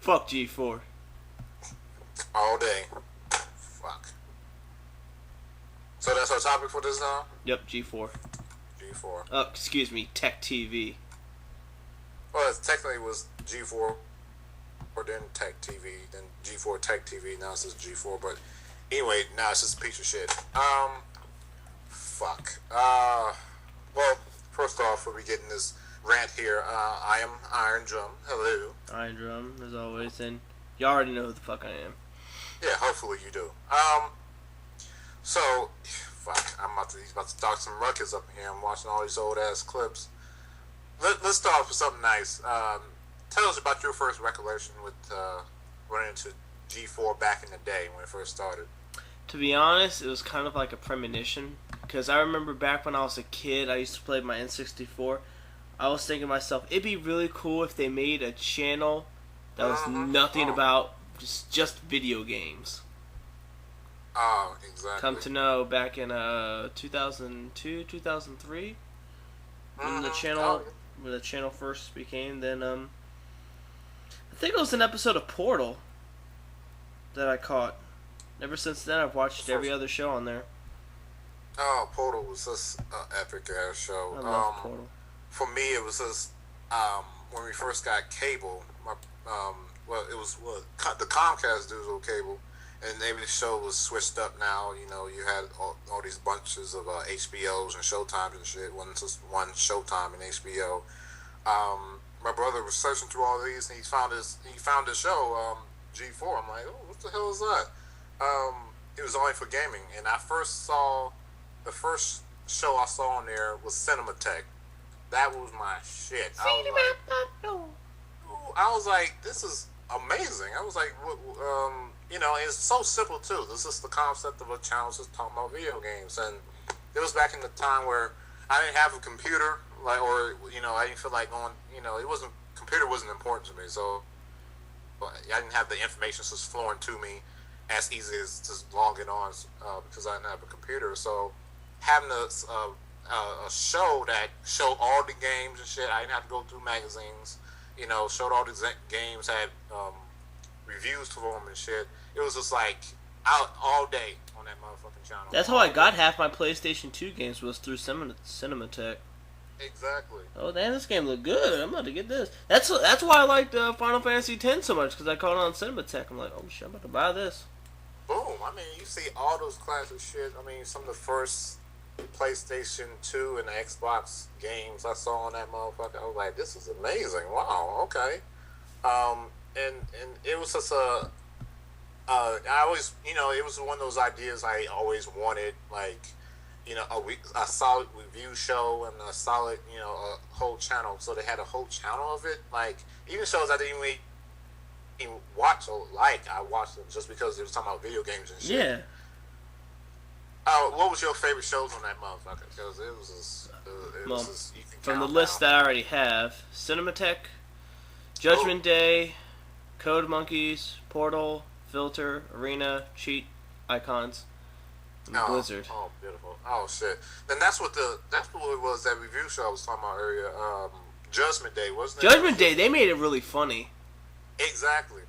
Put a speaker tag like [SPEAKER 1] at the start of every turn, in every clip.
[SPEAKER 1] Fuck G4.
[SPEAKER 2] All day. Fuck. So that's our topic for this now?
[SPEAKER 1] Yep, G4.
[SPEAKER 2] G4.
[SPEAKER 1] Oh, excuse me, Tech TV.
[SPEAKER 2] Well, it technically was G4, or then Tech TV, then G4 Tech TV. Now it's just G4. But anyway, now it's just a piece of shit. Fuck. Well, first off, we'll be getting this rant here. I am Irondrum. Hello.
[SPEAKER 1] Irondrum, as always, and you already know who the fuck I am.
[SPEAKER 2] Yeah, hopefully you do. So, fuck, he's about to talk some ruckus up in here. I'm watching all these old ass clips. Let's start off with something nice. Tell us about your first recollection with running into G4 back in the day when it first started.
[SPEAKER 1] To be honest, it was kind of like a premonition. Because I remember back when I was a kid, I used to play my N64. I was thinking to myself, it'd be really cool if they made a channel that was nothing about just video games.
[SPEAKER 2] Oh, exactly.
[SPEAKER 1] Come to know, back in 2002, 2003, when the channel first became, then I think it was an episode of Portal that I caught. Ever since then, I've watched every other show on there.
[SPEAKER 2] Oh, Portal was just an epic ass show.
[SPEAKER 1] I love Portal.
[SPEAKER 2] For me, it was just when we first got cable. It was the Comcast dudes with cable, and every show was switched up. Now you had all these bunches of HBOs and Showtimes and shit. It wasn't just one Showtime and HBO. My brother was searching through all these, and he found this show G4. I'm like, oh, what the hell is that? It was only for gaming, and the first show I saw on there was Cinematech. That was my shit. I was like, this is amazing. I was like, it's so simple too. This is the concept of a channel just talking about video games, and it was back in the time where I didn't have a computer, I didn't feel like going. Computer wasn't important to me, so I didn't have the information just flowing to me as easy as just logging on because I didn't have a computer. So having a show that showed all the games and shit, I didn't have to go through magazines. Showed all the games, had reviews for them and shit. It was just like out all day on that motherfucking channel.
[SPEAKER 1] That's how I got half my PlayStation 2 games was through Cinematech.
[SPEAKER 2] Exactly.
[SPEAKER 1] Oh damn, this game look good. I'm about to get this. That's why I liked Final Fantasy X so much, because I caught it on Cinematech. I'm like, oh shit, I'm about to buy this.
[SPEAKER 2] Boom. I mean, you see all those classic shit. I mean, some of the first PlayStation 2 and Xbox games I saw on that motherfucker. I was like, this is amazing. Wow, okay. And it was just I always, it was one of those ideas I always wanted, like, a solid review show and a solid, a whole channel. So they had a whole channel of it. Like, even shows I didn't even watch or like, I watched them just because it was talking about video games and shit.
[SPEAKER 1] Yeah.
[SPEAKER 2] What was your favorite shows on that motherfucker? Because it was just
[SPEAKER 1] from the list that I already have: Cinematech, Judgment Day, Code Monkeys, Portal, Filter, Arena, Cheat, Icons, and Blizzard.
[SPEAKER 2] Oh, beautiful. Oh shit. Then that's what it was. That review show I was talking about earlier. Judgment Day, wasn't it?
[SPEAKER 1] Judgment Day. They made it really funny.
[SPEAKER 2] Exactly.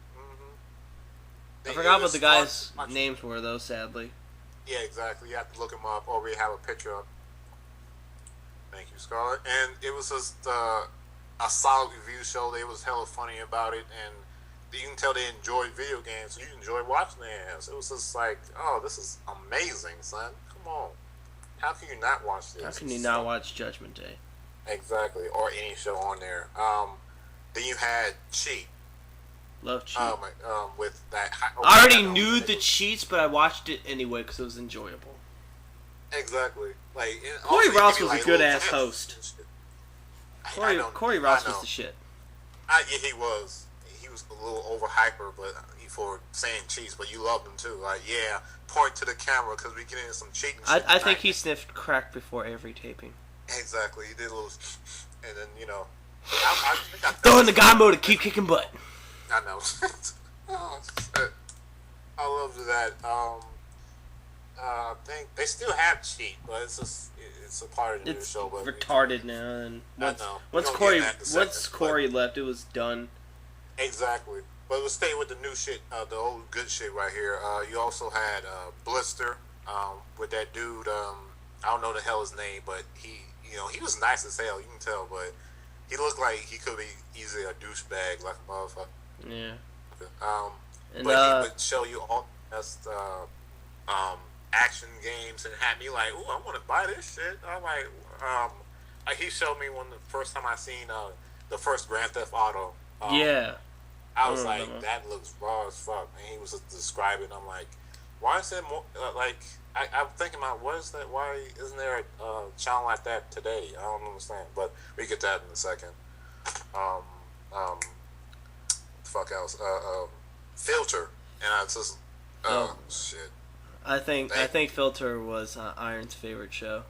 [SPEAKER 1] I forgot what the guys' names were, though. Sadly.
[SPEAKER 2] Yeah, exactly. You have to look them up, or we have a picture up. Thank you, Scarlett. And it was just a solid review show. They was hella funny about it, and you can tell they enjoyed video games. So you enjoyed watching their ass. It was just like, oh, this is amazing, son. Come on. How can you not watch this?
[SPEAKER 1] How can you not watch Judgment Day?
[SPEAKER 2] Exactly, or any show on there. Then you had Cheat.
[SPEAKER 1] Love Cheat.
[SPEAKER 2] With that.
[SPEAKER 1] I already knew the cheats, but I watched it anyway because it was enjoyable.
[SPEAKER 2] Exactly. Like
[SPEAKER 1] Corey Ross was a good ass host. Corey Ross was the shit.
[SPEAKER 2] Yeah, he was. He was a little over hyper, but for saying cheats, but you loved him too. Like, yeah, point to the camera because we get into some cheating.
[SPEAKER 1] I think he sniffed crack before every taping.
[SPEAKER 2] Exactly. He did a little, and then
[SPEAKER 1] I think I throw in the guy mode to keep kicking butt.
[SPEAKER 2] I know. Oh, shit. I love that. I think they still have Cheat, but it's a part of the new show. But
[SPEAKER 1] retarded now, and
[SPEAKER 2] I know.
[SPEAKER 1] Once Corey left, it was done.
[SPEAKER 2] Exactly. But we'll stay with the new shit, the old good shit right here. You also had Blister with that dude. I don't know the hell his name, but he was nice as hell. You can tell, but he looked like he could be easily a douchebag, like a motherfucker.
[SPEAKER 1] Yeah.
[SPEAKER 2] But he would show you all the best action games and had me like, ooh, I want to buy this shit. I'm like, he showed me the first time I seen the first Grand Theft Auto.
[SPEAKER 1] Yeah.
[SPEAKER 2] I was like, that looks raw as fuck. And he was just describing. I'm like, why is there more? I'm thinking about what is that? Why isn't there a channel like that today? I don't understand. But we get that in a second. What the fuck else? Filter, and I just shit.
[SPEAKER 1] I think Filter was Iron's favorite show.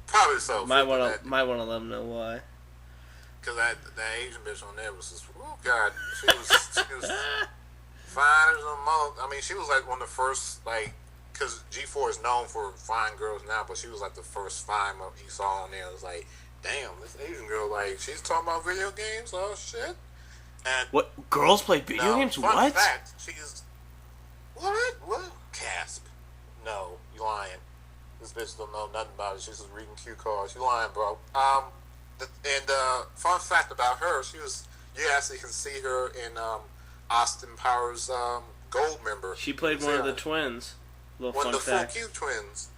[SPEAKER 2] Probably so.
[SPEAKER 1] Might want to let him know why.
[SPEAKER 2] Because that Asian bitch on there was just, oh god, she was fine as a mother. I mean, she was like one of the first, like, because G4 is known for fine girls now, but she was like the first fine you saw on there. It was like, damn, this Asian girl, like, she's talking about video games, oh shit. And
[SPEAKER 1] what, girls play video games? What?
[SPEAKER 2] Fact, she's what? Casp? No, you lying. This bitch don't know nothing about it. She's just reading cue cards. You lying, bro. Fun fact about her, you actually can see her in Austin Powers Gold member.
[SPEAKER 1] She played one of the twins.
[SPEAKER 2] One of the Full Q twins.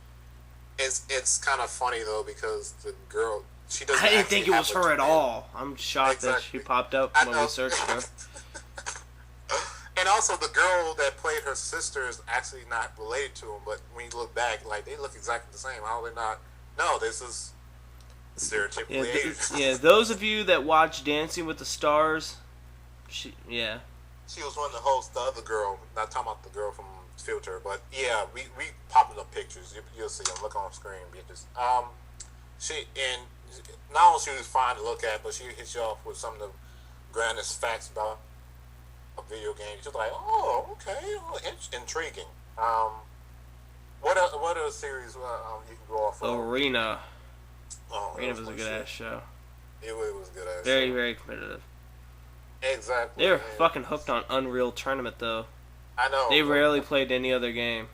[SPEAKER 2] It's kind of funny though because the girl, she doesn't.
[SPEAKER 1] I didn't think it was her at all. I'm shocked that she popped up when we searched her.
[SPEAKER 2] And also, the girl that played her sister is actually not related to him. But when you look back, like they look exactly the same. How are they not? No, this is stereotypically Asian.
[SPEAKER 1] Those of you that watch Dancing with the Stars, she
[SPEAKER 2] was one of the hosts. The other girl, not talking about the girl from Filter, but yeah, we popping up pictures. You'll see them. Look on screen, bitches. Not only she was fine to look at, but she hits you off with some of the grandest facts about a video game. You're like, oh, okay, intriguing. What other series you can go off of?
[SPEAKER 1] Arena. Arena was a good ass show.
[SPEAKER 2] It was a good ass.
[SPEAKER 1] Very, very competitive.
[SPEAKER 2] Exactly.
[SPEAKER 1] They were fucking hooked on Unreal Tournament though.
[SPEAKER 2] I know.
[SPEAKER 1] They rarely played any other game.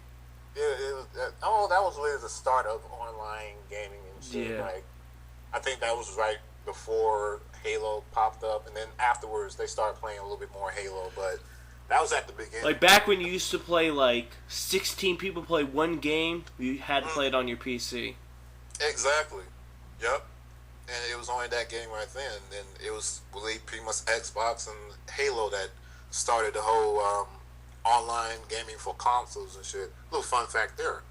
[SPEAKER 2] That was really the start of online gaming and shit.
[SPEAKER 1] Yeah.
[SPEAKER 2] Like, I think that was right before Halo popped up, and then afterwards they started playing a little bit more Halo. But that was at the beginning.
[SPEAKER 1] Like back when you used to play 16 people play one game, you had to play it on your PC.
[SPEAKER 2] Exactly. Yep. And it was only that game right then. And it was really pretty much Xbox and Halo that started the whole online gaming for consoles and shit. Little fun fact there.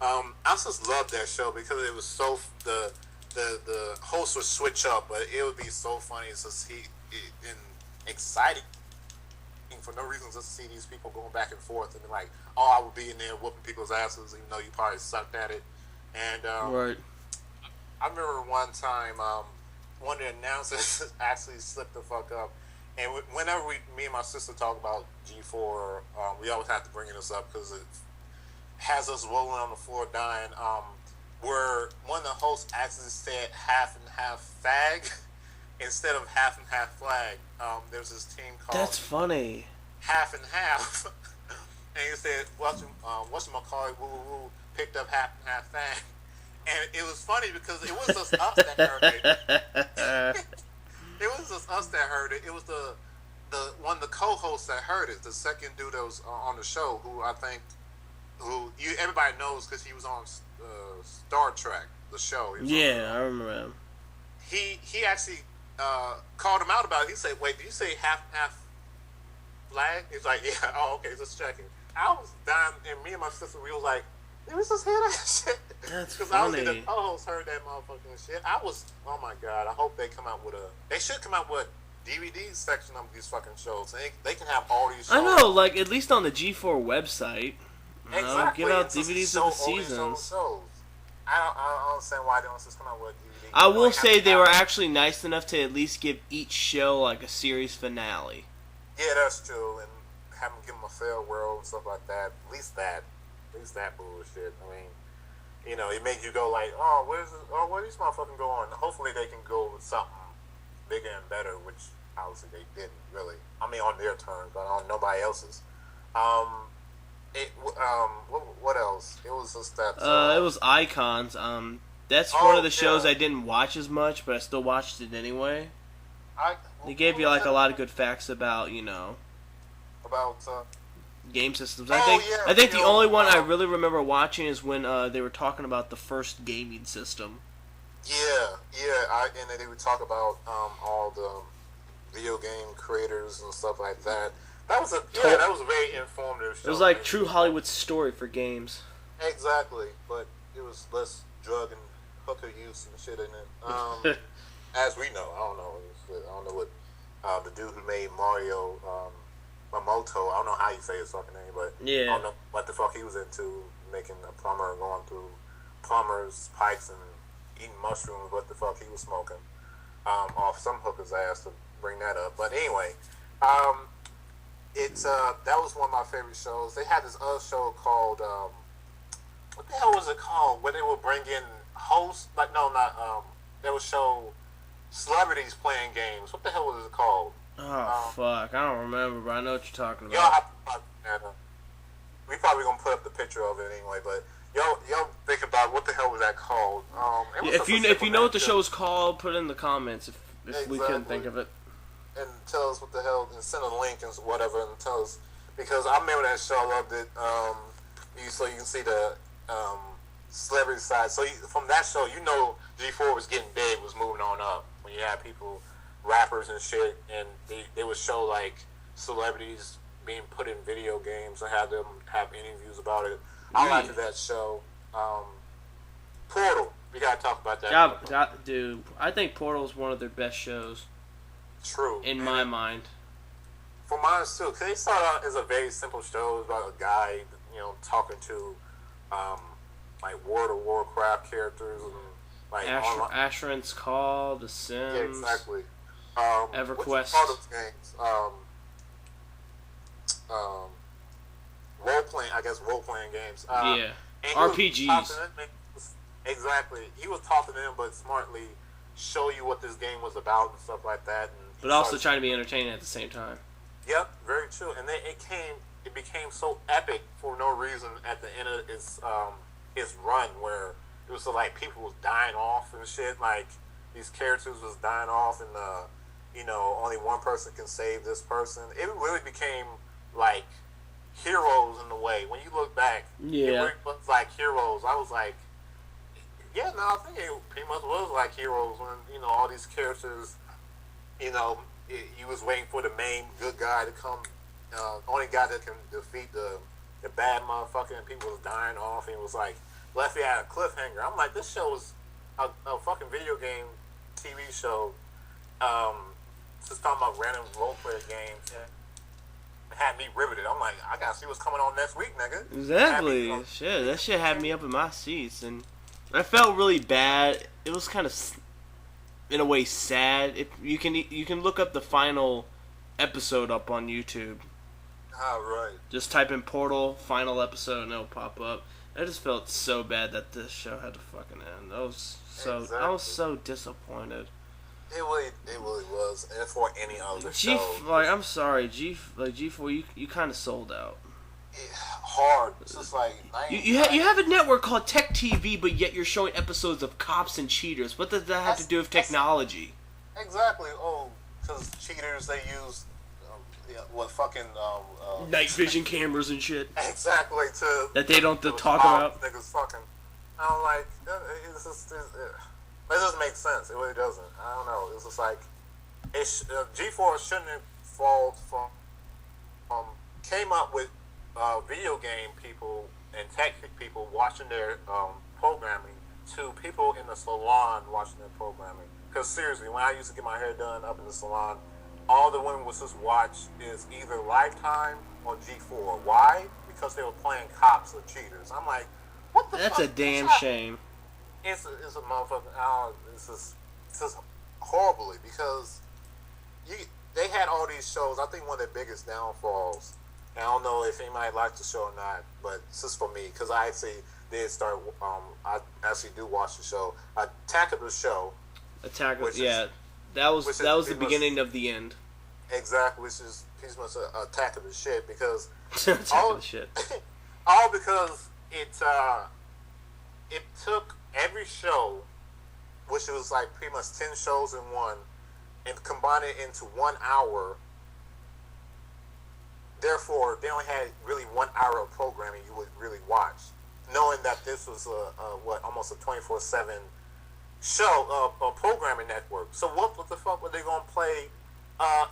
[SPEAKER 2] I just loved that show because it was so the host would switch up, but it would be so funny to see and exciting for no reason just to see these people going back and forth and like, oh, I would be in there whooping people's asses, even though you probably sucked at it. And
[SPEAKER 1] right.
[SPEAKER 2] I remember one time one of the announcers actually slipped the fuck up. And whenever me and my sister talk about G4, we always have to bring this up because it has us rolling on the floor dying. Where one of the hosts actually said half and half fag instead of half and half flag. There's this team called
[SPEAKER 1] That's funny.
[SPEAKER 2] Half and Half. And he said, whatchamacallit, woo woo woo, picked up half and half fag. And it was funny because it was just us that heard it. It was just us that heard it. It was the one of the co-hosts that heard it. The second dude that was on the show, everybody knows because he was on Star Trek, the show.
[SPEAKER 1] Yeah, I remember him.
[SPEAKER 2] He actually called him out about it. He said, "Wait, did you say half flag?" He's like, "Yeah." Oh, okay, just checking. I was dying, and me and my sister, we was like, "Did we just hear that shit?"
[SPEAKER 1] That's
[SPEAKER 2] Because
[SPEAKER 1] funny.
[SPEAKER 2] the co-host heard that motherfucking shit. I was, oh my god! I hope they come out with They should come out with DVD section of these fucking shows. They can have all these shows.
[SPEAKER 1] I know, like at least on the G4 website.
[SPEAKER 2] Exactly.
[SPEAKER 1] Give out DVDs of the seasons.
[SPEAKER 2] I don't understand why they don't just come out with DVD.
[SPEAKER 1] I will say they were actually nice enough to at least give each show like a series finale.
[SPEAKER 2] Yeah, that's true, and give them a farewell and stuff like that. At least that bullshit. I mean, it made you go like, where these motherfuckers going? Hopefully they can go with something bigger and better, which obviously they didn't really. I mean, on their terms, but on nobody else's. What else? It was just that.
[SPEAKER 1] It was Icons. That's one of the shows
[SPEAKER 2] yeah.
[SPEAKER 1] I didn't watch as much, but I still watched it anyway. They gave you
[SPEAKER 2] like
[SPEAKER 1] a lot of good facts about
[SPEAKER 2] about
[SPEAKER 1] game systems.
[SPEAKER 2] Oh,
[SPEAKER 1] I think
[SPEAKER 2] yeah,
[SPEAKER 1] the only one I really remember watching is when they were talking about the first gaming system.
[SPEAKER 2] And then they would talk about all the video game creators and stuff like that. That was a very informative show.
[SPEAKER 1] It was like true Hollywood story for games.
[SPEAKER 2] Exactly, but it was less drug and hooker use and shit in it. As we know, I don't know what the dude who made Mario, Mamoto. I don't know how you say his fucking name, but
[SPEAKER 1] yeah.
[SPEAKER 2] I don't know what the fuck he was into, making a plumber and going through plumbers' pipes and eating mushrooms. What the fuck he was smoking off some hooker's ass to bring that up. But anyway, that was one of my favorite shows. They had this other show called what the hell was it called? Where they would bring in hosts, like they would show celebrities playing games. What the hell was it called?
[SPEAKER 1] Oh fuck, I don't remember, but I know what you're talking about.
[SPEAKER 2] Y'all have to, we probably gonna put up the picture of it anyway, but y'all think about what the hell was that called?
[SPEAKER 1] If you know what the show is called, put it in the comments if we couldn't think of it.
[SPEAKER 2] And tell us what the hell, and send a link and whatever, and tell us, because I remember that show. I loved it. So you can see the celebrity side. So from that show, G4 was getting big, was moving on up. When you had people, rappers and shit, and they would show like celebrities being put in video games and have them have interviews about it. I liked that show. Portal. We gotta talk about that.
[SPEAKER 1] Dude, I think Portal is one of their best shows.
[SPEAKER 2] True.
[SPEAKER 1] In my mind.
[SPEAKER 2] For mine too, because they started out as a very simple show about a guy, talking to, like World of Warcraft characters and like
[SPEAKER 1] Asheron's Call, The Sims.
[SPEAKER 2] Yeah, exactly.
[SPEAKER 1] EverQuest.
[SPEAKER 2] What's all those games? Role playing games.
[SPEAKER 1] Yeah. RPGs.
[SPEAKER 2] Exactly. He was talking to them, but smartly show you what this game was about and stuff like that.
[SPEAKER 1] But also trying to be entertaining at the same time.
[SPEAKER 2] Yep, very true. And then it became so epic for no reason at the end of its run, where it was like people was dying off and shit. Like these characters was dying off, and only one person can save this person. It really became like heroes in a way. When you look back, it really was like heroes. I was like, yeah, no, I think it pretty much was like heroes when all these characters. You was waiting for the main good guy to come. Only guy that can defeat the bad motherfucker, and people was dying off, and it was like left you at a cliffhanger. I'm like, this show is a fucking video game TV show. Just talking about random role player games. It had me riveted. I'm like, I gotta see what's coming on next week, nigga.
[SPEAKER 1] Exactly. Shit, that shit had me up in my seats, and I felt really bad. It was kind of, in a way, sad. You can look up the final episode up on YouTube.
[SPEAKER 2] Right.
[SPEAKER 1] Just type in Portal final episode and it'll pop up. I just felt so bad that this show had to fucking end. I was so disappointed.
[SPEAKER 2] It really was, and for any other show.
[SPEAKER 1] I'm sorry, G4, you kind of sold out.
[SPEAKER 2] Hard. It's just like
[SPEAKER 1] you have a network called Tech TV, but yet you're showing episodes of cops and cheaters. What does that have to do with technology?
[SPEAKER 2] Exactly. Oh, because cheaters, they use
[SPEAKER 1] night vision cameras and shit.
[SPEAKER 2] Exactly.
[SPEAKER 1] That they don't talk about.
[SPEAKER 2] Niggas fucking. I'm like, that doesn't make sense. It really doesn't. I don't know. It's just like G4 shouldn't have fallen from came up with video game people and tech people watching their programming to people in the salon watching their programming. Because seriously, when I used to get my hair done up in the salon, all the women would just watch is either Lifetime or G4. Why? Because they were playing cops or cheaters. I'm like, what the fuck?
[SPEAKER 1] That's a damn shame.
[SPEAKER 2] It's a motherfucking. It's just horribly, because they had all these shows. I think one of their biggest downfalls. I don't know if anybody likes the show or not, but it's just for me, because I actually did start. I actually do watch the show. Attack of the Show.
[SPEAKER 1] That was the beginning of the end.
[SPEAKER 2] Exactly, which is pretty much a attack of the shit because
[SPEAKER 1] Attack
[SPEAKER 2] all
[SPEAKER 1] of the shit.
[SPEAKER 2] all because it took every show, which was like pretty much 10 shows in one, and combined it into 1 hour. Therefore, they only had really 1 hour of programming you would really watch, knowing that this was almost a 24/7 show, a programming network. So what the fuck were they gonna play?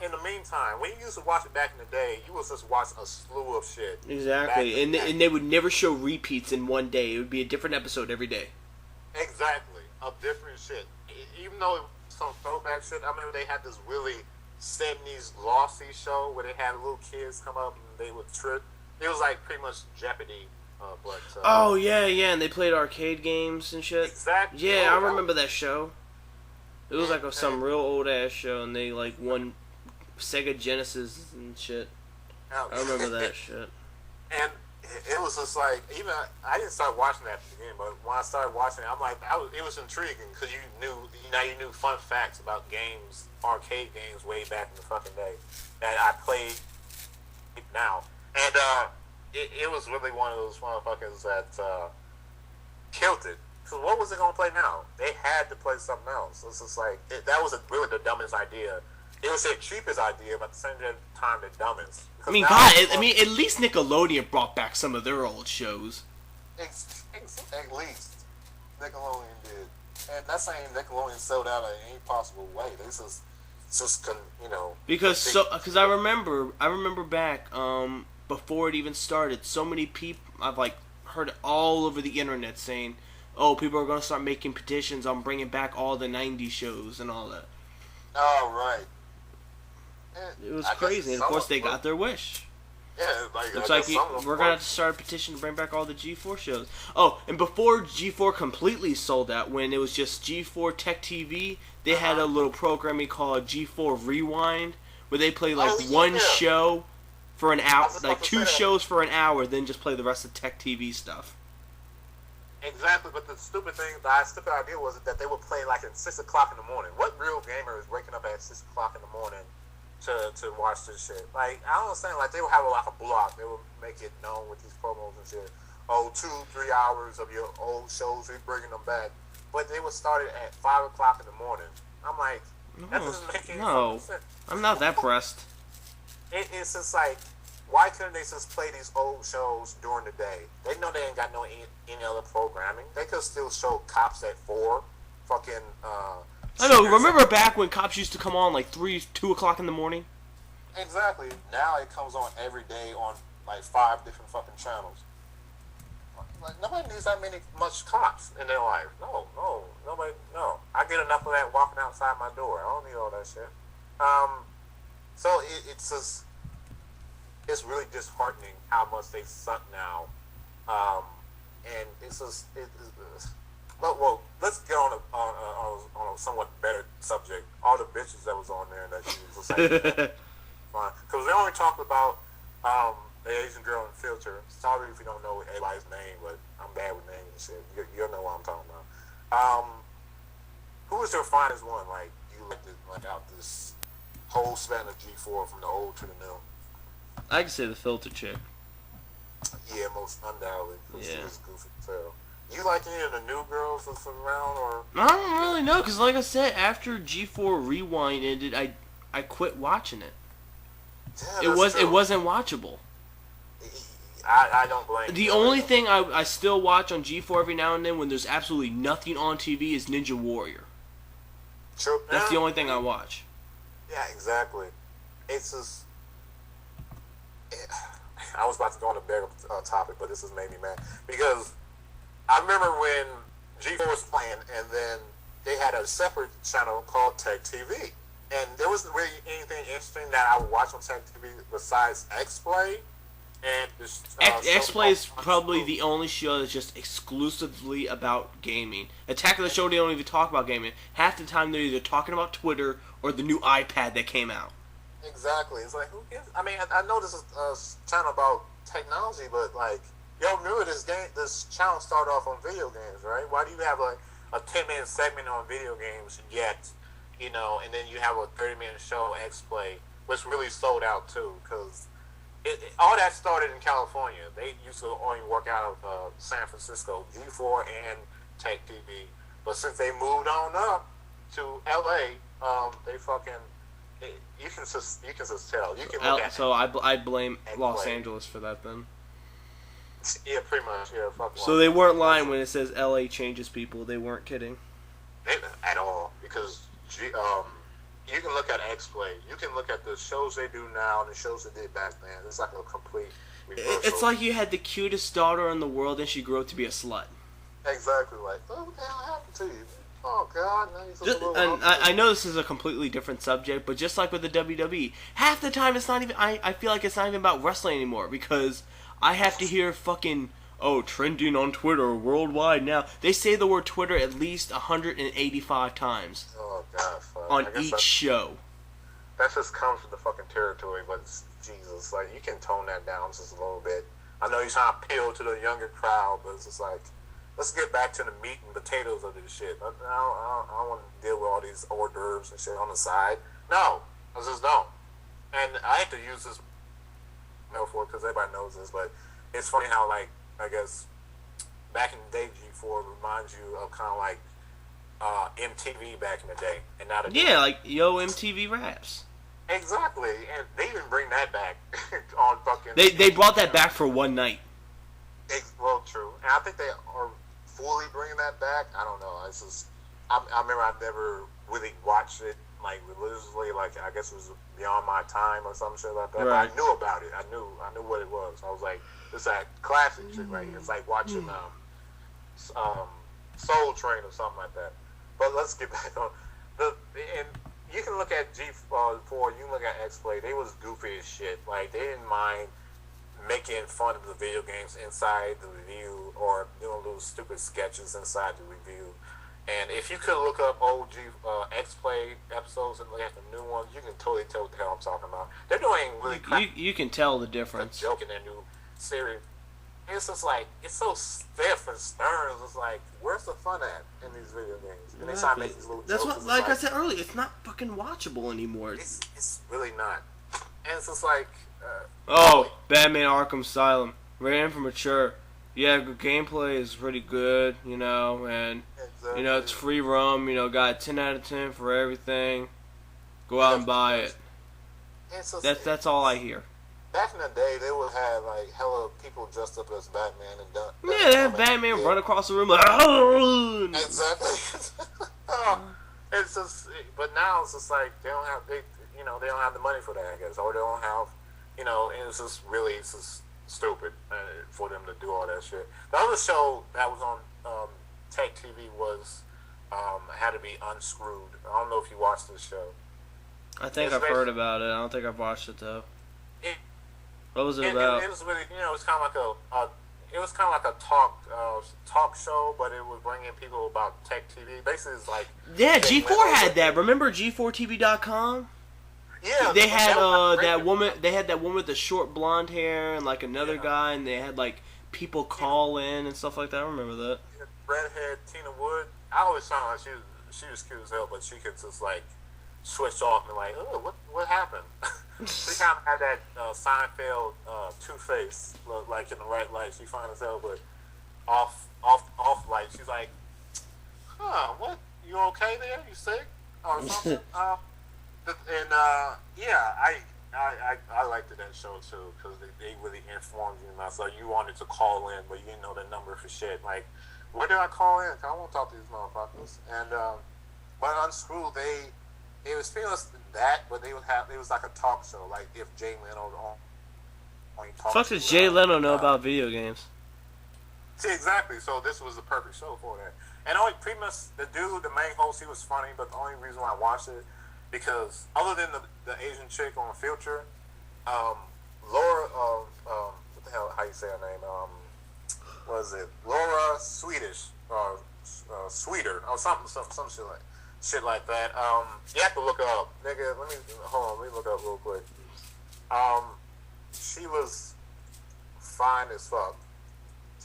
[SPEAKER 2] In the meantime, when you used to watch it back in the day, you was just watch a slew of shit.
[SPEAKER 1] Exactly, and they would never show repeats in one day. It would be a different episode every day.
[SPEAKER 2] Exactly, of different shit. Even though it was some throwback shit, I remember they had this really 70s lossy show where they had little kids come up and they would trip. It was like pretty much Jeopardy, but
[SPEAKER 1] oh yeah, and they played arcade games and shit.
[SPEAKER 2] Exactly.
[SPEAKER 1] Yeah, I remember that show. It was like some real old ass show, and they like won Sega Genesis and shit. I remember that shit.
[SPEAKER 2] And it was just like, even I didn't start watching that at the beginning, but when I started watching it, I'm like, it was intriguing because you knew fun facts about games, arcade games way back in the fucking day that I played now, and it was really one of those motherfuckers that killed it. So what was it gonna play now? They had to play something else. It's just like that was really the dumbest idea. It was the cheapest idea, but at the same time the dumbest.
[SPEAKER 1] I mean, at least Nickelodeon brought back some of their old shows.
[SPEAKER 2] At least Nickelodeon did, and that's saying Nickelodeon sold out in any possible way. They just
[SPEAKER 1] because I remember back before it even started, so many people I've like heard it all over the internet saying, "Oh, people are gonna start making petitions on bringing back all the '90s shows and all that."
[SPEAKER 2] Oh, right.
[SPEAKER 1] It was crazy, and of course they got their wish.
[SPEAKER 2] Yeah,
[SPEAKER 1] looks like we're gonna have to start a petition to bring back all the G4 shows. Oh, and before G4 completely sold out, when it was just G4 Tech TV, they had a little programming called G4 Rewind, where they play like one show for an hour, like two shows for an hour, then just play the rest of Tech TV stuff.
[SPEAKER 2] Exactly, but the stupid idea was that they would play like at 6 o'clock in the morning. What real gamer is waking up at 6 o'clock in the morning to watch this shit? Like, I don't understand. Like, they would have like a block. They would make it known with these promos and shit. Oh, 2-3 hours of your old shows, we're bringing them back. But they would start it at 5 o'clock in the morning. I'm like, that doesn't make any sense.
[SPEAKER 1] I'm not that pressed.
[SPEAKER 2] It's just like, why couldn't they just play these old shows during the day? They know they ain't got any other programming. They could still show Cops at 4. Fucking,
[SPEAKER 1] I know, remember back when Cops used to come on like 2 o'clock in the morning?
[SPEAKER 2] Exactly. Now it comes on every day on like 5 different fucking channels. Like, nobody needs that much Cops in their life. No. Nobody, no. I get enough of that walking outside my door. I don't need all that shit. So it's just, it's really disheartening how much they suck now. And it's just, well, let's get on a somewhat better subject. All the bitches that was on there that you was saying, fine. Because they only talked about the Asian girl in Filter. Sorry if you don't know everybody's name, but I'm bad with names and shit. You'll know what I'm talking about. Who was your finest one? Like, you like out this whole span of G4 from the old to the new?
[SPEAKER 1] I can say the Filter chick.
[SPEAKER 2] Yeah, most undoubtedly.
[SPEAKER 1] Yeah.
[SPEAKER 2] She was goofy as hell. You like any of the new girls that's around, or?
[SPEAKER 1] I don't really know, because like I said, after G4 Rewind ended, I quit watching it.
[SPEAKER 2] Yeah,
[SPEAKER 1] it wasn't watchable.
[SPEAKER 2] I don't blame you.
[SPEAKER 1] The only thing I still watch on G4 every now and then when there's absolutely nothing on TV is Ninja Warrior.
[SPEAKER 2] True.
[SPEAKER 1] That's the only thing I watch.
[SPEAKER 2] Yeah, exactly. It's just... I was about to go on a bigger topic, but this has made me mad. Because I remember when G4 was playing, and then they had a separate channel called Tech TV. And there wasn't really anything interesting that I would watch on Tech TV besides X-Play. And
[SPEAKER 1] X-Play is probably the only show that's just exclusively about gaming. Attack of the Show, they don't even talk about gaming. Half the time they're either talking about Twitter or the new iPad that came out.
[SPEAKER 2] Exactly. It's like, who gives? I mean, I know this is a channel about technology, but like, y'all knew this channel started off on video games, right? Why do you have like a 10-minute segment on video games yet, and then you have a 30-minute show X-Play which really sold out too, because all that started in California. They used to only work out of San Francisco, G4 and Tech TV. But since they moved on up to LA, they fucking you can just tell. You can look at
[SPEAKER 1] so I blame Los Angeles for that then.
[SPEAKER 2] Yeah, pretty much. Yeah, fuck.
[SPEAKER 1] So they weren't lying when it says LA changes people. They weren't kidding.
[SPEAKER 2] At all, because you can look at X-Play. You can look at the shows they do now and the shows they did back then. It's like a complete reversal.
[SPEAKER 1] It's like you had the cutest daughter in the world and she grew up to be a slut.
[SPEAKER 2] Exactly. Like, oh, what the hell happened to you? Oh, God. Now he's
[SPEAKER 1] I know this is a completely different subject, but just like with the WWE, half the time it's not even... I feel like it's not even about wrestling anymore, because I have to hear fucking... Oh, trending on Twitter worldwide now. They say the word Twitter at least 185 times.
[SPEAKER 2] Oh, God, fuck.
[SPEAKER 1] On each show.
[SPEAKER 2] That just comes with the fucking territory, but it's, Jesus, like, you can tone that down just a little bit. I know you're trying to appeal to the younger crowd, but it's just like, let's get back to the meat and potatoes of this shit. I don't want to deal with all these hors d'oeuvres and shit on the side. No, I just don't. And I hate to use this metaphor because everybody knows this, but it's funny how, like, I guess back in the day, G4 reminds you of kind of like MTV back in the day, and now
[SPEAKER 1] like Yo MTV Raps.
[SPEAKER 2] Exactly, and they even bring that back on fucking.
[SPEAKER 1] They brought that back for one night.
[SPEAKER 2] Well, true, and I think they are fully bringing that back. I don't know. It's just I remember I never really watched it like religiously. Like I guess it was beyond my time or some shit like that.
[SPEAKER 1] Right.
[SPEAKER 2] But I knew about it. I knew what it was. I was like, it's that classic shit right here. It's like watching Soul Train or something like that. But let's get back on and you can look at G4, you can look at X-Play. They was goofy as shit. Like they didn't mind making fun of the video games inside the review or doing little stupid sketches inside the review. And if you could look up old X-Play episodes and look at the new ones, you can totally tell what the hell I'm talking about. They're doing really
[SPEAKER 1] you can tell the difference.
[SPEAKER 2] Joke in their new series. It's just like, it's so stiff and stern. It's like, where's the fun at in these video games? And they start making these little
[SPEAKER 1] That's
[SPEAKER 2] jokes.
[SPEAKER 1] what, like I said earlier, it's not fucking watchable anymore.
[SPEAKER 2] It's really not. And it's just like...
[SPEAKER 1] Batman Arkham Asylum. Ran for mature. Yeah, good gameplay is pretty good, you know, and,
[SPEAKER 2] exactly.
[SPEAKER 1] you know, it's free roam, you know, got 10 out of 10 for everything. Go out and buy it. That's all I hear.
[SPEAKER 2] Back in the day, they would have, like, hella people dressed up as Batman and done.
[SPEAKER 1] Yeah, they have Batman run across the room like, oh!
[SPEAKER 2] Exactly. It's just, but now it's just like, they don't have the money for that, I guess, or they don't have, you know, and it's just stupid for them to do all that shit. The other show that was on Tech TV was had to be Unscrewed. I don't know if you watched this show.
[SPEAKER 1] I think I've heard about it. I don't think I've watched it though. What was it about?
[SPEAKER 2] It was really, you know, it was kind of like a talk show, but it was bringing people about Tech TV. Basically, it's like
[SPEAKER 1] G4 had that. Remember G4TV.com?
[SPEAKER 2] Yeah,
[SPEAKER 1] they had that woman. They had that woman with the short blonde hair and like another guy, and they had like people call in and stuff like that. I remember that.
[SPEAKER 2] Redhead Tina Wood. I always found like she was cute as hell, but she could just like switch off and like, oh, what happened? She kind of had that Seinfeld Two-Face look, like in the right light. She fine as hell, but off light. She's like, what? You okay there? You sick? Or something? I liked that show too because they really informed you. Now, so you wanted to call in, but you didn't know the number for shit. Like, where did I call in? I want to talk to these motherfuckers. And but Unscrewed, it was feeling that, but it was like a talk show. Like if Jay Leno only talked.
[SPEAKER 1] Fuck does Jay Leno know about video games?
[SPEAKER 2] See, exactly. So this was the perfect show for that. And only pretty much the main host, he was funny, but the only reason why I watched it because other than the Asian chick on Future, Laura, what the hell? How you say her name? What is it? Laura Swedish or Sweeter or something, some shit like that. You have to look her up, nigga. Let me look her up real quick. She was fine as fuck.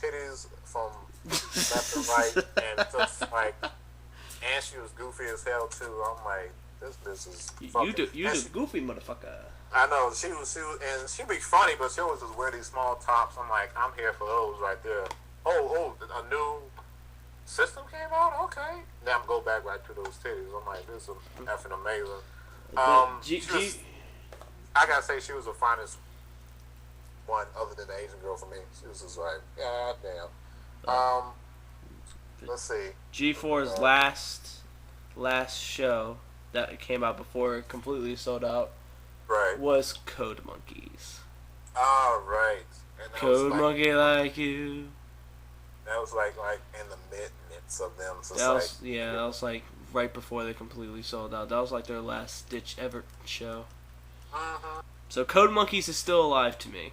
[SPEAKER 2] Titties from left and right, and just like, and she was goofy as hell too. I'm like, this bitch is
[SPEAKER 1] You
[SPEAKER 2] fucking.
[SPEAKER 1] do goofy motherfucker.
[SPEAKER 2] I know she was, and she'd be funny, but she always just wear these small tops. I'm like, I'm here for those right there. Oh, a new system came out. Okay, now I'm go back right to those titties. I'm like, this is effing amazing. I gotta say, she was the finest one other than the Asian girl for me. She was just like, god damn. Let's see.
[SPEAKER 1] G4's last show that came out before it completely sold out.
[SPEAKER 2] Right.
[SPEAKER 1] Was Code Monkeys.
[SPEAKER 2] Oh, right. And
[SPEAKER 1] Code Monkey like you.
[SPEAKER 2] That was like in the midst of them. So
[SPEAKER 1] that was like right before they completely sold out. That was like their last ditch ever show.
[SPEAKER 2] Mm-hmm.
[SPEAKER 1] So Code Monkeys is still alive to me.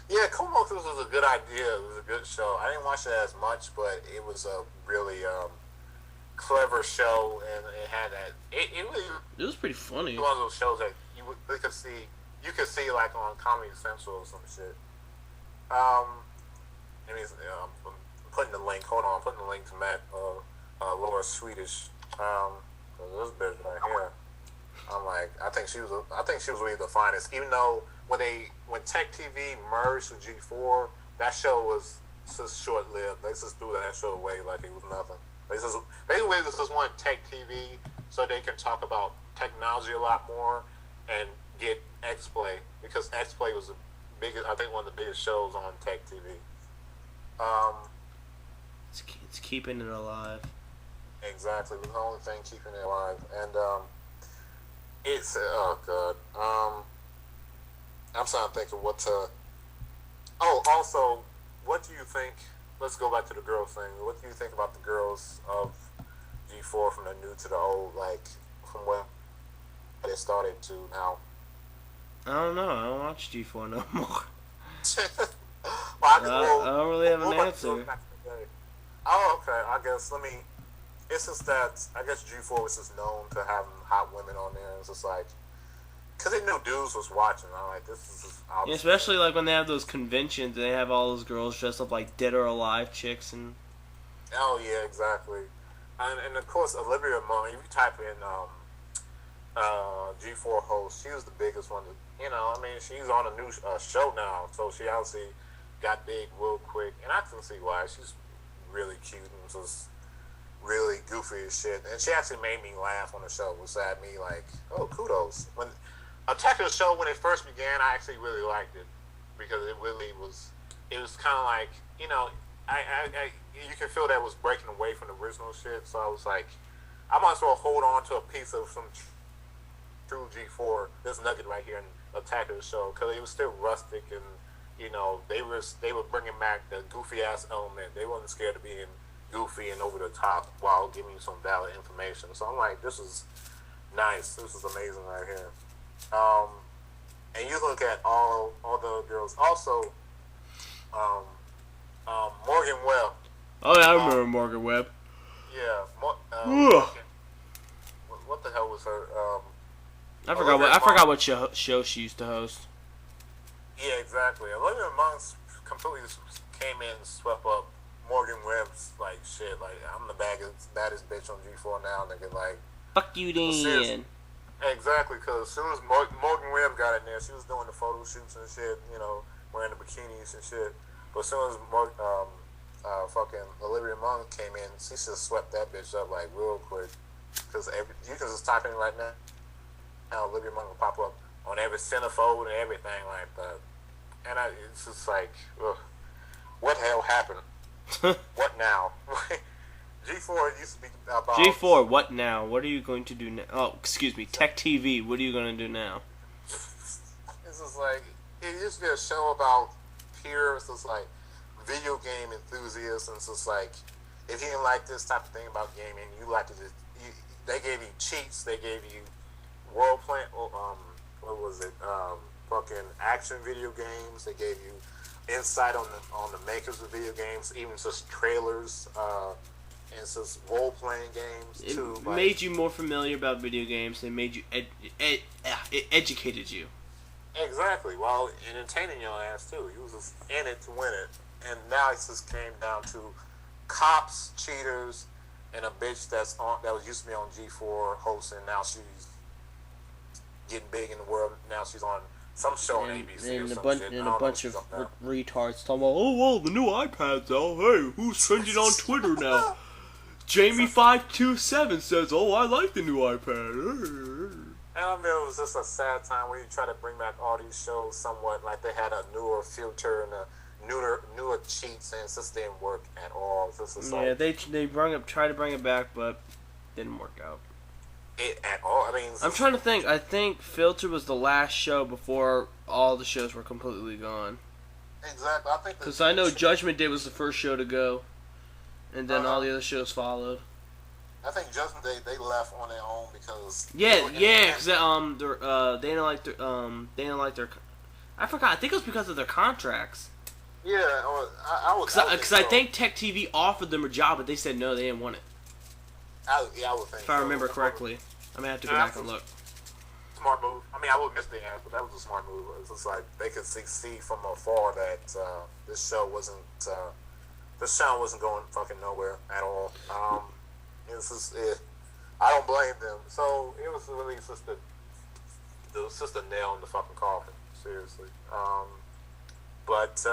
[SPEAKER 2] Yeah, Code Monkeys was a good idea. It was a good show. I didn't watch it as much, but it was a really clever show, and it had that. It
[SPEAKER 1] was pretty funny.
[SPEAKER 2] One of those shows that you could see like on Comedy Central or some shit. I'm putting the link. Hold on, I'm putting the link to Matt Laura Swedish. This bitch right here. I'm like, I think she was really the finest. Even though when Tech TV merged with G4, that show was just short lived. They just threw that show away like it was nothing. They just want Tech TV so they can talk about technology a lot more and get X-Play, because X-Play was one of the biggest shows on Tech TV.
[SPEAKER 1] It's keeping it alive.
[SPEAKER 2] Exactly, it was the only thing keeping it alive, and it's I'm trying to think of what to. Oh, also, what do you think? Let's go back to the girls thing. What do you think about the girls of G4 from the new to the old, like from where they started to now?
[SPEAKER 1] I don't know. I don't watch G4 no more.
[SPEAKER 2] I
[SPEAKER 1] don't really have an answer.
[SPEAKER 2] Oh, okay. I guess it's just that I guess G4 was just known to having hot women on there. It's just like, because they knew dudes was watching. I'm like, this is just
[SPEAKER 1] yeah, especially like when they have those conventions and they have all those girls dressed up like dead or alive chicks and.
[SPEAKER 2] Oh yeah, exactly. And of course Olivia Munn. If you type in G4 host, she was the biggest one. She's on a new show now, so she obviously got big real quick, and I can see why. She's really cute and just really goofy as shit, and she actually made me laugh on the show, which had me like, oh, kudos. When Attack of the Show, when it first began, I actually really liked it, because it was kind of like, you can feel that it was breaking away from the original shit, so I was like, I might as well hold on to a piece of some true G4, this nugget right here in Attack of the Show, because it was still rustic, and they were bringing back the goofy ass element. They wasn't scared of being goofy and over the top while giving you some valid information. So I'm like, this is nice. This is amazing right here. And you look at all the girls. Also, Morgan Webb.
[SPEAKER 1] Oh yeah, I remember Morgan Webb.
[SPEAKER 2] Yeah. What the hell was her?
[SPEAKER 1] I forgot what show she used to host.
[SPEAKER 2] Yeah, exactly. Olivia Munn completely came in and swept up Morgan Webb's like shit. Like, I'm the baddest bitch on G4 now, nigga. Like,
[SPEAKER 1] fuck you, Dan.
[SPEAKER 2] Exactly, because as soon as Morgan Webb got in there, she was doing the photo shoots and shit, wearing the bikinis and shit. But as soon as fucking Olivia Munn came in, she just swept that bitch up like real quick. Because you can just type in right now, Olivia Munn will pop up on every centerfold and everything like that. And it's just like, ugh, what the hell happened? What now? G4 used to be about...
[SPEAKER 1] G4, what now? What are you going to do now? Oh, excuse me, Tech TV, what are you going to do now?
[SPEAKER 2] It's just like, it used to be a show about peers, it's like video game enthusiasts, and it's just like, if you didn't like this type of thing about gaming, you liked it. They gave you cheats, they gave you world plan, what was it? Fucking action video games. They gave you insight on the makers of video games, even just trailers, and just role playing games too.
[SPEAKER 1] It made you more familiar about video games. It made you it educated you.
[SPEAKER 2] Exactly, while entertaining your ass too. You was just in it to win it, and now it just came down to cops, cheaters, and a bitch that was used to be on G4 hosting. Now she's getting big in the world. Now she's on some show on ABC
[SPEAKER 1] and
[SPEAKER 2] or
[SPEAKER 1] a
[SPEAKER 2] some
[SPEAKER 1] bunch
[SPEAKER 2] shit.
[SPEAKER 1] and a bunch of retards talking about, oh well, the new iPad's out. Hey, who's trending on Twitter now? Jamie527 says, oh, I like the new iPad.
[SPEAKER 2] And I mean, it was just a sad time where you try to bring back all these shows somewhat like they had a newer filter and a newer cheats, and it just didn't work at all.
[SPEAKER 1] Yeah, they tried to bring it back, but didn't work out.
[SPEAKER 2] At all. I mean,
[SPEAKER 1] I'm trying to think. I think Filter was the last show before all the shows were completely gone.
[SPEAKER 2] Exactly. I think
[SPEAKER 1] because I know Judgment Day was the first show to go, and then all the other shows followed.
[SPEAKER 2] I think Judgment Day they left on their own because
[SPEAKER 1] because they didn't like their I forgot. I think it was because of their contracts.
[SPEAKER 2] Yeah, I would.
[SPEAKER 1] Because I think Tech TV offered them a job, but they said no, they didn't want it.
[SPEAKER 2] I would think.
[SPEAKER 1] If I remember correctly, I may have to go back and look.
[SPEAKER 2] Smart move. I mean, I would miss the end, but that was a smart move. It's just like they could see from afar that this show wasn't going fucking nowhere at all. I don't blame them. So it was really just a nail in the fucking coffin. Seriously. But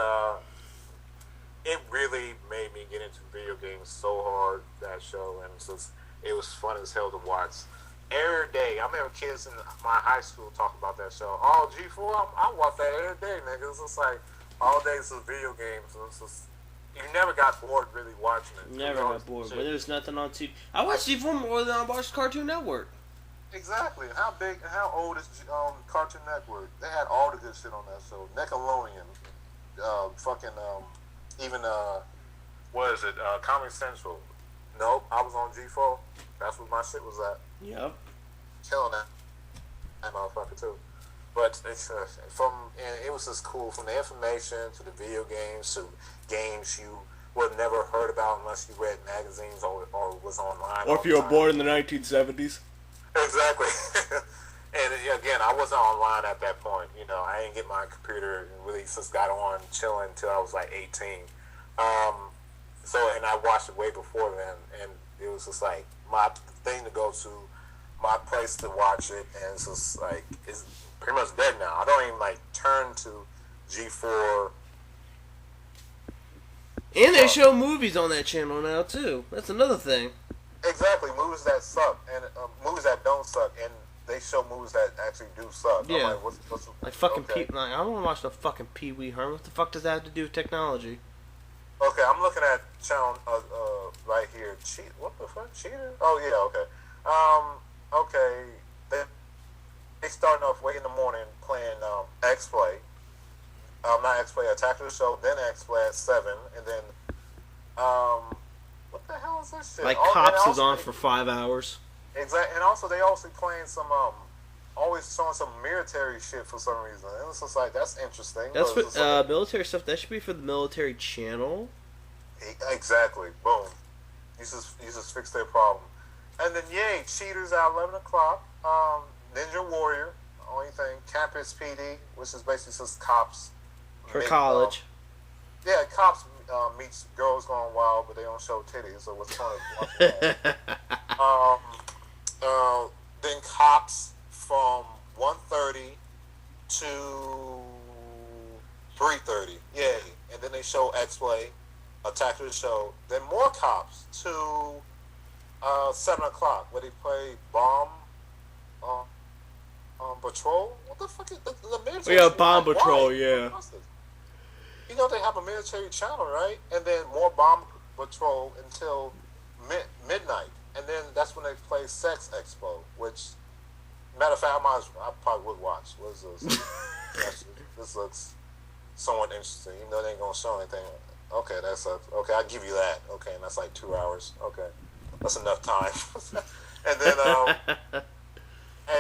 [SPEAKER 2] it really made me get into video games so hard, that show, and it was fun as hell to watch. Every day, I remember kids in my high school talking about that show. Oh, G4, I watch that every day, nigga. It's just like all day it's just video games. It's just, you never got bored really watching it.
[SPEAKER 1] Never got bored, but there's nothing on TV. I watched G4 more than I watched Cartoon Network.
[SPEAKER 2] Exactly. How old is Cartoon Network? They had all the good shit on that show. Nickelodeon, what is it? Comedy Central. Nope, I was on G4. That's what my shit was at.
[SPEAKER 1] Yep.
[SPEAKER 2] Killing that motherfucker too. But it was just cool, from the information to the video games to games you would have never heard about unless you read magazines or was online.
[SPEAKER 1] Or if you were born in the 1970s.
[SPEAKER 2] Exactly. And again, I wasn't online at that point. You know, I didn't get my computer and really just got on chilling until I was like 18. And I watched it way before then, and it was just like my thing to go to, my place to watch it, and it's just like it's pretty much dead now. I don't even like turn to G4.
[SPEAKER 1] And they show movies on that channel now too. That's another thing.
[SPEAKER 2] Exactly, movies that suck and movies that don't suck, and they show movies that actually do suck.
[SPEAKER 1] Yeah,
[SPEAKER 2] I'm what's
[SPEAKER 1] like fucking I don't want to watch the fucking Pee Wee Herman. What the fuck does that have to do with technology?
[SPEAKER 2] Okay, I'm looking at channel right here. What the fuck? Cheater? Oh yeah, okay. Okay, they starting off way in the morning playing X-Play. Not X-Play, Attack of the Show, then X-Play at 7, and then what the hell is this shit?
[SPEAKER 1] Like Cops is on for 5 hours.
[SPEAKER 2] Exactly, and also they also playing some always showing some military shit for some reason. And it's just like, that's interesting.
[SPEAKER 1] That's for military stuff. That should be for the military channel.
[SPEAKER 2] Exactly. Boom. You just fix their problem. And then yay, Cheaters at 11 o'clock. Ninja Warrior, only thing. Campus PD, which is basically just cops
[SPEAKER 1] for college.
[SPEAKER 2] Yeah, cops meets girls going wild, but they don't show titties. So what's the point of watching that? Then cops from 1:30 to 3:30. Yay. And then they show X-Play, Attack of the Show. Then more cops to 7 o'clock, where they play Bomb Patrol. What the fuck is the military?
[SPEAKER 1] Yeah, Bomb Patrol, yeah.
[SPEAKER 2] You know they have a military channel, right? And then more Bomb Patrol until midnight. And then that's when they play Sex Expo, which, matter of fact, I probably would watch. What is this? This looks somewhat interesting, even though they ain't gonna show anything. Okay, okay. I'll give you that. Okay, and that's like 2 hours. Okay, that's enough time. and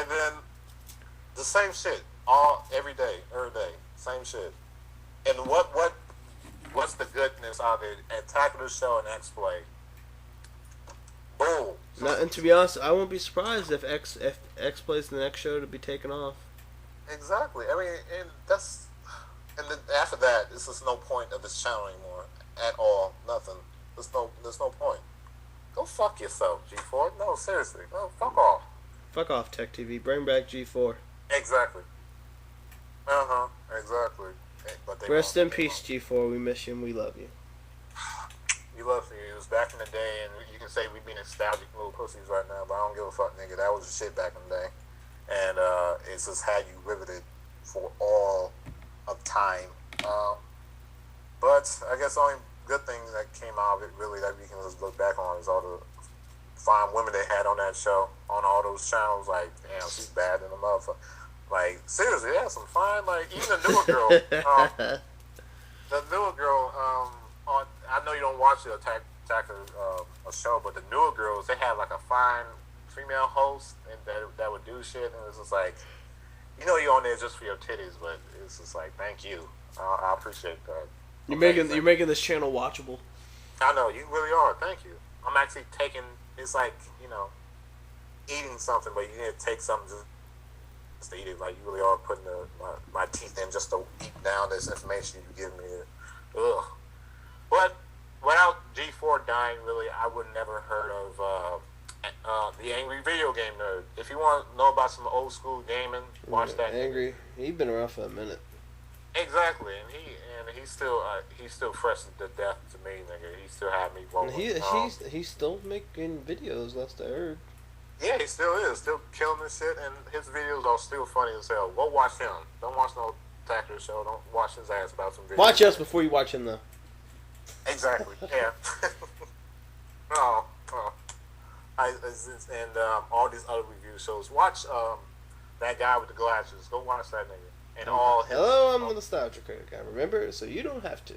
[SPEAKER 2] then the same shit every day, same shit. And what's the goodness out of it? Attack of the Show and X-Play. Boom.
[SPEAKER 1] And to be honest, I won't be surprised if X plays the next show to be taken off.
[SPEAKER 2] Exactly. I mean, and then after that, there's just no point of this channel anymore at all. Nothing. There's no point. Go fuck yourself, G4. No, seriously. No, fuck off.
[SPEAKER 1] Fuck off, Tech TV. Bring back G4.
[SPEAKER 2] Exactly. Exactly. But
[SPEAKER 1] Rest in peace, G4. We miss you and we love you.
[SPEAKER 2] We love you. It was back in the day, and you can say we be nostalgic little pussies right now, but I don't give a fuck, nigga. That was the shit back in the day. And it's just had you riveted for all of time. But I guess the only good thing that came out of it, really, that we can just look back on is all the fine women they had on that show, on all those channels. Like, damn, she's bad in the motherfucker. Like, seriously, they had some fine, like, even the newer girl. The newer girl, I know you don't watch the Attacker a show, but the newer girls, they had like a fine female host and that would do shit, and it's just like, you know, you're on there just for your titties, but it's just like, thank you, I appreciate that.
[SPEAKER 1] You're making this channel watchable.
[SPEAKER 2] I know, you really are. Thank you. I'm actually taking. It's like, you know, eating something, but you need to take something just to eat it. Like, you really are putting my teeth in just to eat down this information you give me. Ugh. But without G4 dying, really, I would never heard of the Angry Video Game Nerd. If you want to know about some old school gaming, watch that.
[SPEAKER 1] Angry. He's been around for a minute.
[SPEAKER 2] Exactly, and he's still fresh to death to me, nigga. He still had me rolling.
[SPEAKER 1] He's still making videos, last I heard.
[SPEAKER 2] Yeah, he still is, still killing this shit, and his videos are still funny as hell. Go watch him. Don't watch no Attacker show. Don't watch his ass about some videos.
[SPEAKER 1] Watch us before you watch him, though.
[SPEAKER 2] Exactly. Yeah. And all these other review shows. Watch that guy with the glasses. Go watch that nigga. And all his,
[SPEAKER 1] hello, I'm the nostalgia critic. I remember, so you don't have to.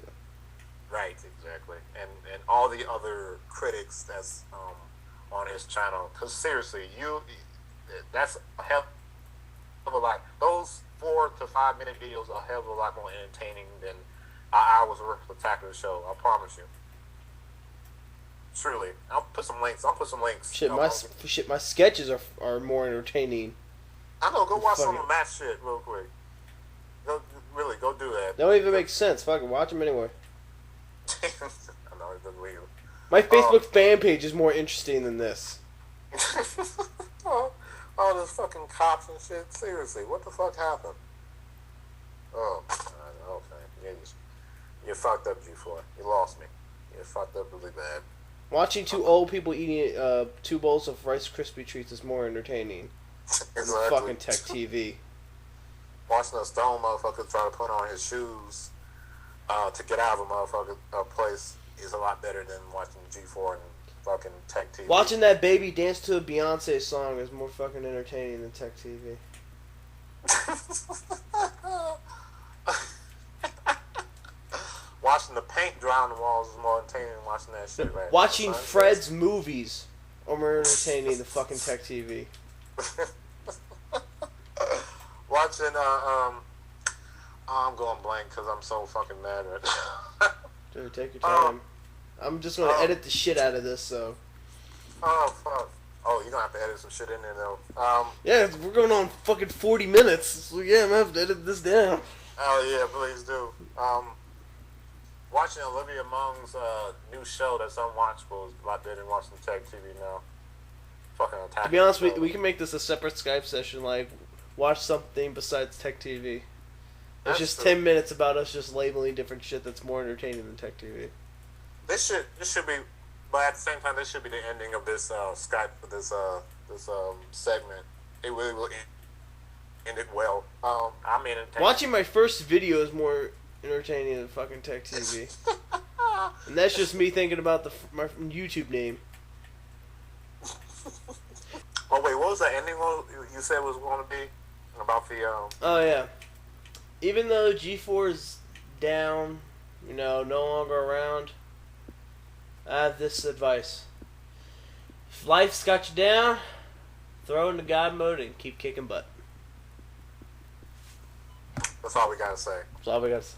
[SPEAKER 2] Right, exactly. And all the other critics that's on his channel. Because seriously, that's a hell of a lot. Those 4 to 5 minute videos are a hell of a lot more entertaining than an hour's worth of Attacker show. I promise you. Truly, I'll put some links.
[SPEAKER 1] Shit, my sketches are more entertaining.
[SPEAKER 2] I know. Go watch some of Matt's shit real quick. Go do that.
[SPEAKER 1] They don't even make sense. Fucking watch them anyway.
[SPEAKER 2] I know it doesn't leave.
[SPEAKER 1] My Facebook fan page is more interesting than this.
[SPEAKER 2] all those fucking cops and shit. Seriously, what the fuck happened? Oh, man. You fucked up, G4. You lost me. You fucked up really bad.
[SPEAKER 1] Watching two old people eating 2 bowls of Rice Krispie treats is more entertaining than fucking Tech TV.
[SPEAKER 2] Watching a stone motherfucker try to put on his shoes to get out of a place is a lot better than watching G4 and fucking Tech TV.
[SPEAKER 1] Watching that baby dance to a Beyonce song is more fucking entertaining than Tech TV.
[SPEAKER 2] Watching the paint dry on the walls is more entertaining than watching that shit, right?
[SPEAKER 1] Watching Fred's movies are more entertaining than fucking Tech TV.
[SPEAKER 2] Watching, I'm going blank because I'm so fucking mad right now.
[SPEAKER 1] Dude, take your time. I'm just gonna edit the shit out of this, so.
[SPEAKER 2] Oh, fuck. Oh, you're gonna have to edit some shit in there, though.
[SPEAKER 1] Yeah, we're going on fucking 40 minutes, so yeah, I'm gonna have to edit this down.
[SPEAKER 2] Oh, yeah, please do. Watching Olivia Mung's new show that's unwatchable is a lot better than watching Tech TV now. Fucking Attack.
[SPEAKER 1] To be honest, we can make this a separate Skype session, like, watch something besides Tech TV. It's just 10 minutes about us just labeling different shit that's more entertaining than Tech TV.
[SPEAKER 2] This should be, but at the same time, this should be the ending of this Skype, this segment. It really will end it well. I'm entertained.
[SPEAKER 1] Watching my first video is more entertaining than fucking Tech TV. And that's just me thinking about my YouTube name.
[SPEAKER 2] Oh wait, what was that ending you said was going to be about the?
[SPEAKER 1] Oh yeah. Even though G4 is down, no longer around, I have this advice: if life's got you down, throw into God mode and keep kicking butt.
[SPEAKER 2] That's all we gotta say.
[SPEAKER 1] That's all we gotta say.